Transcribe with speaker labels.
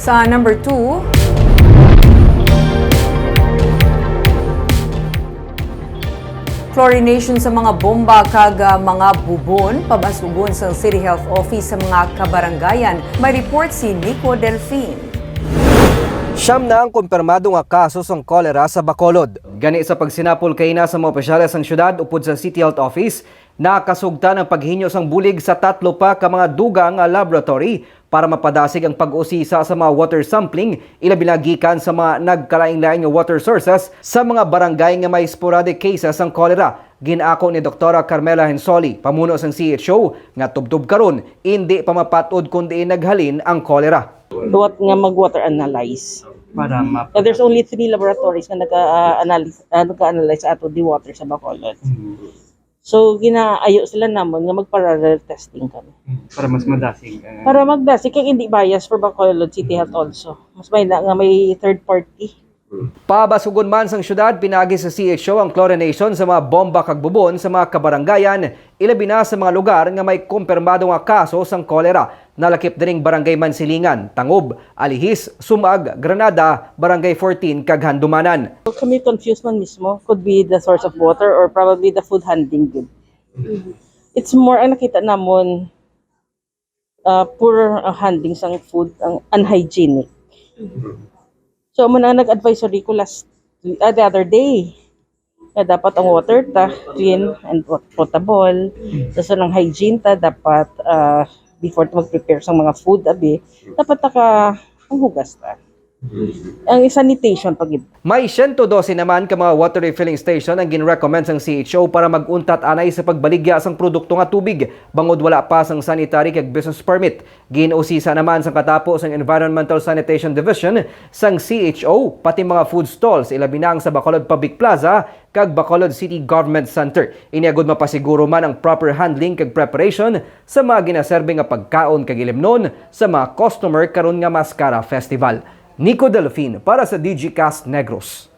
Speaker 1: Sa number 2, chlorination sa mga bomba kag mga bubon, pabasugon sa City Health Office sa mga kabarangayan. May report si Nico Delfin.
Speaker 2: Siyam na ang kumpirmado nga kaso sang kolera sa Bacolod. Gani sa pagsinapol kay na sa mga opisyales ng syudad upod sa City Health Office, nakasugta ng paghinyo sang bulig sa 3 pa ka mga duga nga laboratory para mapadasig ang pag-usisa sa mga water sampling, ilabi na gikan sa mga nagkalain-lain nga water sources sa mga barangay nga may sporadic cases ng kolera. Ginako ni Dr. Carmela Hensoli, pamuno sang CHO, nga tubtub karon hindi pa mapatod kundi naghalin ang kolera.
Speaker 3: Duwat nga mag-water analyze.
Speaker 4: Para
Speaker 3: There's only 3 laboratories na nag-analyze ato the water sa Bacolod. So ginaayo sila namon nga mag-parallel testing kami.
Speaker 4: para mas madasig.
Speaker 3: Para magdasig kay hindi bias for Bacolod City Health also. Mas may na nga may third party.
Speaker 2: Pabasugon man sang syudad, pinagi sa CHO ang chlorination sa mga bomba kag bubon sa mga kabarangayan, ilabi na sa mga lugar nga may kumpirmado nga kaso sang kolera. Nalakip dining Barangay Mansilingan, Tangob, Alihis, Sumag, Granada, Barangay 14 kag Handumanan.
Speaker 3: So kami confused man mismo, could be the source of water or probably the food handling good. It's more ang nakita namon poor handling sang food, ang unhygienic. So mo na nag-advisory ko the other day na dapat ang water ta clean and potable. So ng hygiene ta dapat before to mag-prepare sa mga food dapat ang hugas ta. Ang sanitation pagid.
Speaker 2: May 112 naman ka mga water refilling station ang ginrecommend sang CHO para mag-untat anay sa pagbaligya sang produkto nga tubig bangod wala pa sang sanitary kag business permit. Ginosisa naman sang katapos ang Environmental Sanitation Division sang CHO pati mga food stalls ilabi na ang sa Bacolod Public Plaza kag Bacolod City Government Center. Iniagod mapasiguro man ang proper handling kag preparation sa mga ginaserbe nga pagkaon kag ilimnon sa mga customer karon nga Mascara Festival. Nico Delfin para sa DigiCast Negros.